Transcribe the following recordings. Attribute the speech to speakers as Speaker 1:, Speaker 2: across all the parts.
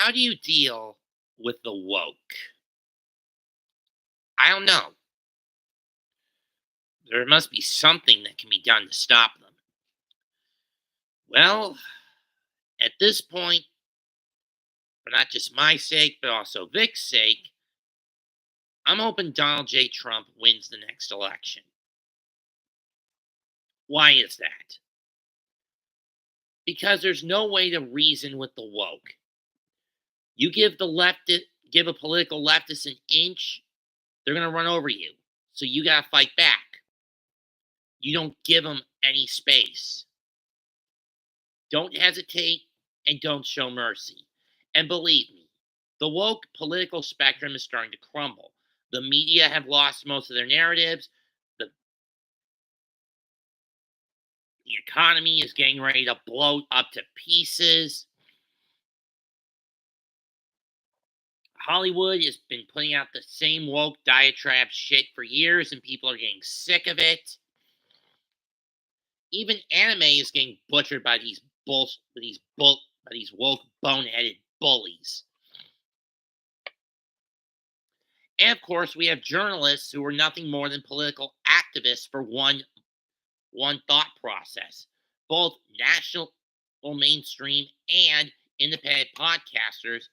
Speaker 1: How do you deal with the woke? I don't know. There must be something that can be done to stop them. Well, at this point, for not just my sake, but also Vic's sake, I'm hoping Donald J. Trump wins the next election. Why is that? Because there's no way to reason with the woke. You give a political leftist an inch, they're gonna run over you. So you gotta fight back. You don't give them any space. Don't hesitate and don't show mercy. And believe me, the woke political spectrum is starting to crumble. The media have lost most of their narratives. The, the economy is getting ready to blow up to pieces. Hollywood has been putting out the same woke diatribe shit for years, and people are getting sick of it. Even anime is getting butchered by these woke boneheaded bullies. And of course, we have journalists who are nothing more than political activists for one thought process. Both national mainstream and independent podcasters,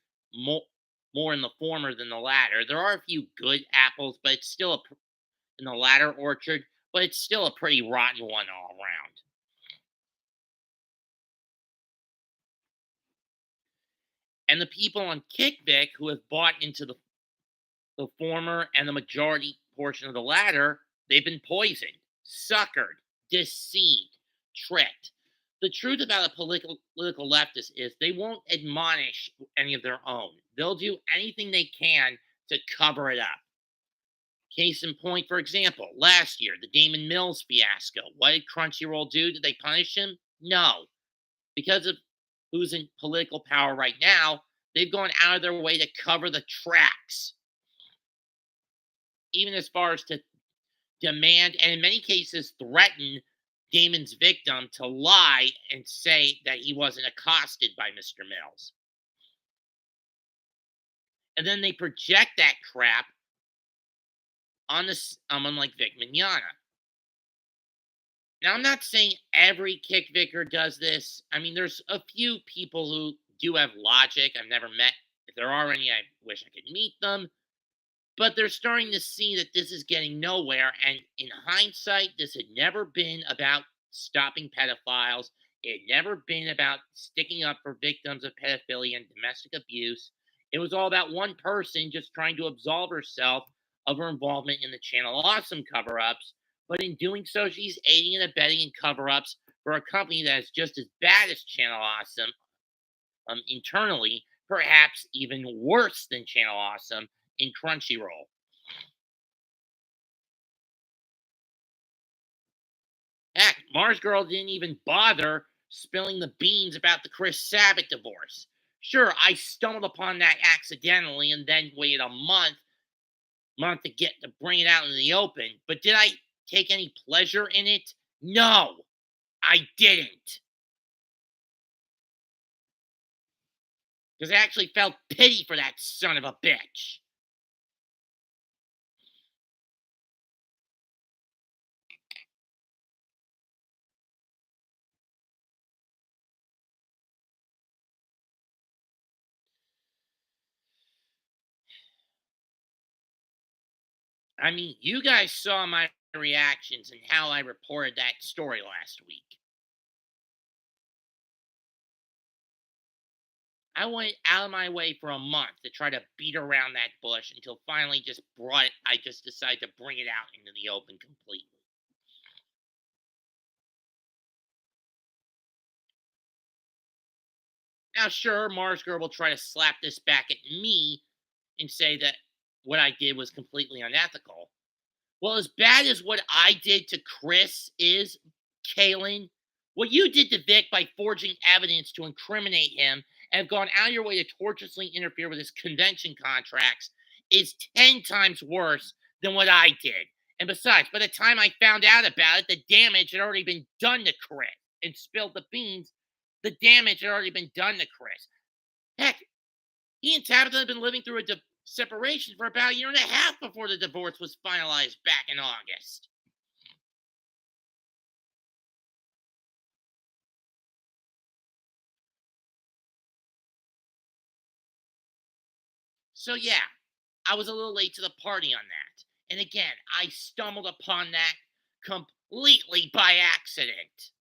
Speaker 1: more in the former than the latter. There are a few good apples, but it's still in the latter orchard, but it's still a pretty rotten one all around. And the people on Kickback who have bought into the former and the majority portion of the latter, they've been poisoned, suckered, deceived, tricked. The truth about a political leftist is they won't admonish any of their own. They'll do anything they can to cover it up. Case in point, for example, last year, the Damon Mills fiasco. What did Crunchyroll do? Did they punish him? No. Because of who's in political power right now, they've gone out of their way to cover the tracks. Even as far as to demand, and in many cases threaten Damon's victim to lie and say that he wasn't accosted by Mr. Mills. And then they project that crap on someone like Vic Mignogna. Now, I'm not saying every kick vicar does this. I mean, there's a few people who do have logic. I've never met. If there are any, I wish I could meet them. But they're starting to see that this is getting nowhere. And in hindsight, this had never been about stopping pedophiles. It had never been about sticking up for victims of pedophilia and domestic abuse. It was all about one person just trying to absolve herself of her involvement in the Channel Awesome cover ups. But in doing so, she's aiding and abetting in cover ups for a company that is just as bad as Channel Awesome internally, perhaps even worse than Channel Awesome in Crunchyroll. Heck, Mars Girl didn't even bother spilling the beans about the Chris Sabat divorce. Sure, I stumbled upon that accidentally and then waited a month to get to bring it out in the open. But did I take any pleasure in it? No, I didn't. Because I actually felt pity for that son of a bitch. I mean, you guys saw my reactions and how I reported that story last week. I went out of my way for a month to try to beat around that bush until finally I just decided to bring it out into the open completely. Now, sure, Mars Girl will try to slap this back at me and say that what I did was completely unethical. Well, as bad as what I did to Chris is, Kaylin, what you did to Vic by forging evidence to incriminate him and have gone out of your way to tortuously interfere with his convention contracts is 10 times worse than what I did. And besides, by the time I found out about it, the damage had already been done to Chris and spilled the beans. The damage had already been done to Chris. Heck, He and Tabitha had been living through a separation for about a year and a half before the divorce was finalized back in August. So, yeah, I was a little late to the party on that. And again, I stumbled upon that completely by accident.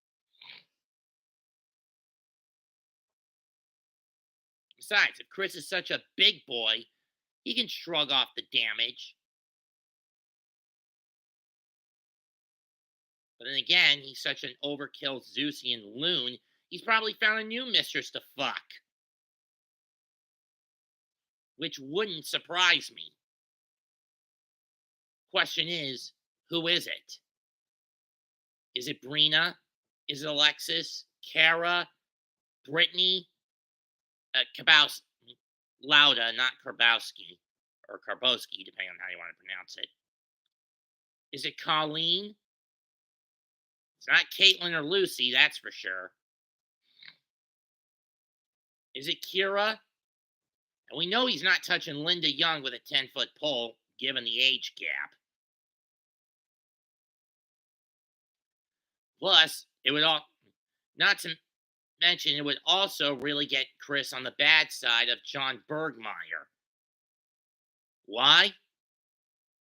Speaker 1: Besides, if Chris is such a big boy, he can shrug off the damage. But then again, he's such an overkill Zeusian loon, he's probably found a new mistress to fuck. Which wouldn't surprise me. Question is, who is it? Is it Brina? Is it Alexis? Kara? Brittany? Kabaus, Lauda, not Karbowski, or Karbowski, depending on how you want to pronounce it. Is it Colleen? It's not Caitlin or Lucy, that's for sure. Is it Kira? And we know he's not touching Linda Young with a 10-foot pole, given the age gap. Plus, it would all, not to mention, it would also really get Chris on the bad side of John Bergmeyer. Why?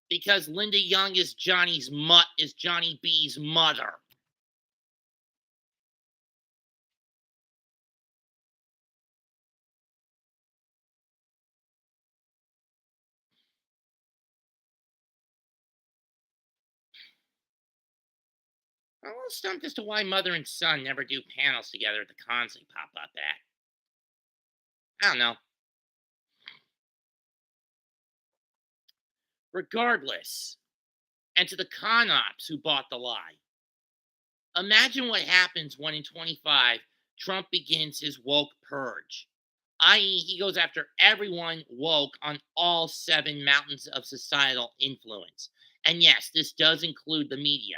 Speaker 1: Because Linda Young is Johnny B's mother. I'm a little stumped as to why mother and son never do panels together at the cons they pop up at. I don't know. Regardless, and to the con ops who bought the lie, imagine what happens when in 25 Trump begins his woke purge, i.e., he goes after everyone woke on all 7 mountains of societal influence. And yes, this does include the media.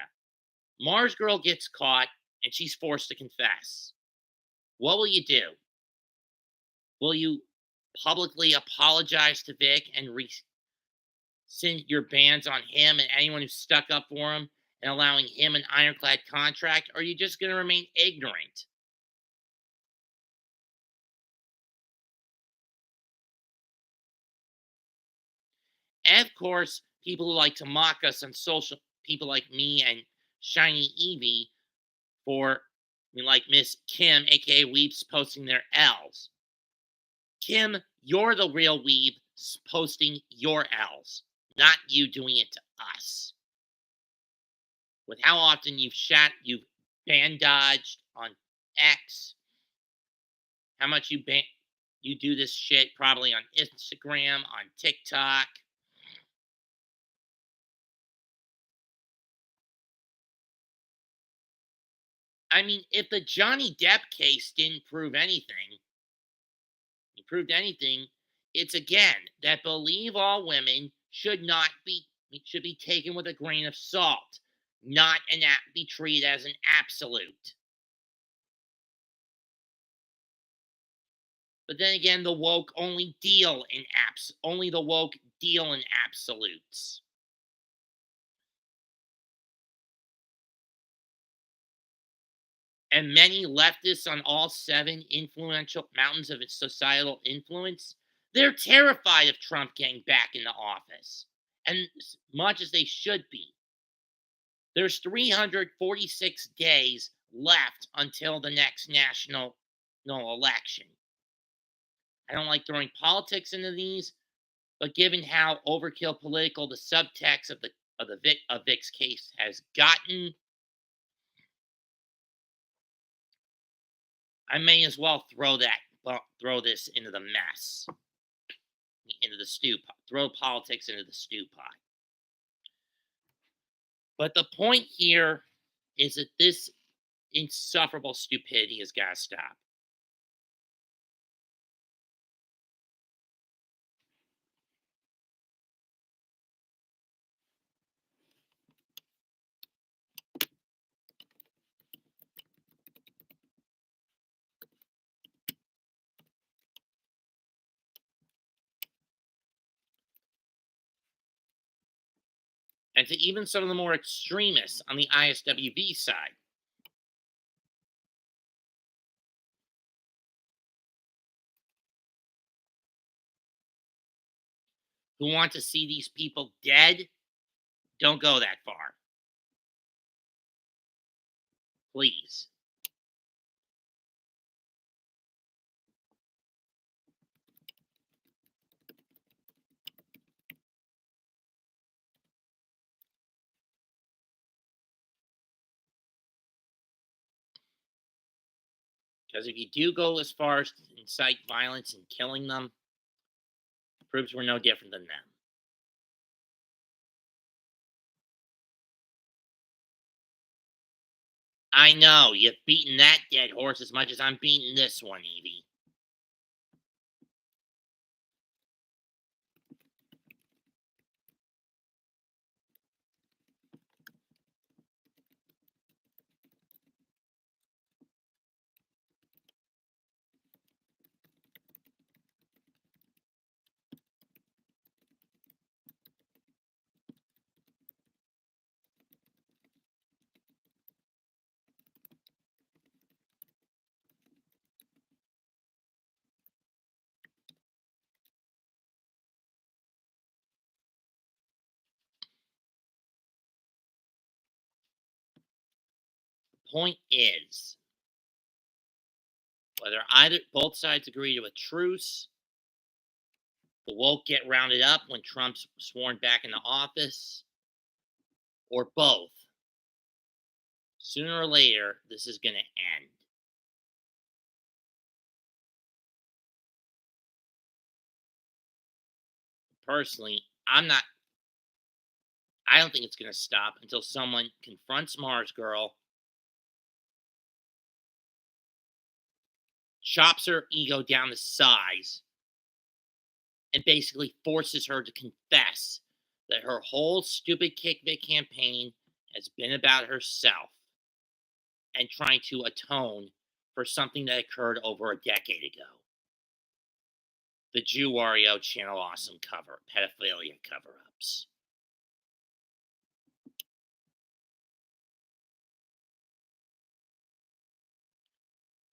Speaker 1: Mars Girl gets caught and she's forced to confess. What will you do? Will you publicly apologize to Vic and rescind your bans on him and anyone who stuck up for him and allowing him an ironclad contract? Or are you just going to remain ignorant? And of course, people who like to mock us on social, people like me and Shiny Evie for, like Miss Kim, aka Weeps, posting their L's. Kim, you're the real weeb posting your L's, not you doing it to us. With how often you've bandaged on X, how much you do this shit probably on Instagram, on TikTok. I mean, if the Johnny Depp case didn't prove anything, it proved anything, it's again that believe all women should be taken with a grain of salt, not be treated as an absolute. But then again, the woke only the woke deal in absolutes. And many leftists on all 7 influential mountains of its societal influence, they're terrified of Trump getting back into office. And as much as they should be. There's 346 days left until the next national election. I don't like throwing politics into these, but given how overkill political the subtext of Vic's case has gotten, I may as well throw this into the mess, into the stew pot, throw politics into the stew pot. But the point here is that this insufferable stupidity has got to stop. and to even some of the more extremists on the ISWB side. Who want to see these people dead, don't go that far. Please. Because if you do go as far as to incite violence and killing them, it proves we're no different than them. I know, you've beaten that dead horse as much as I'm beating this one, Evie. Point is, whether either both sides agree to a truce, the woke get rounded up when Trump's sworn back into office, or both, sooner or later, this is going to end. Personally, I don't think it's going to stop until someone confronts Mars Girl, chops her ego down to size, and basically forces her to confess that her whole stupid kickback campaign has been about herself and trying to atone for something that occurred over a decade ago. The Jew Wario Channel Awesome pedophilia cover ups.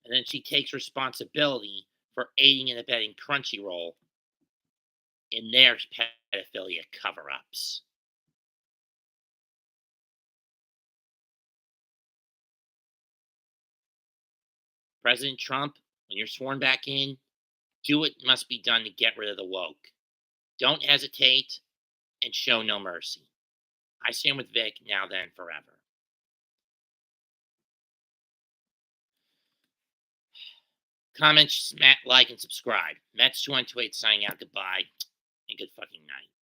Speaker 1: And then she takes responsibility for aiding and abetting Crunchyroll in their pedophilia cover ups. President Trump, when you're sworn back in, do what must be done to get rid of the woke. Don't hesitate and show no mercy. I stand with Vic now, then, forever. Comment, like, and subscribe. Mets 2128 signing out. Goodbye and good fucking night.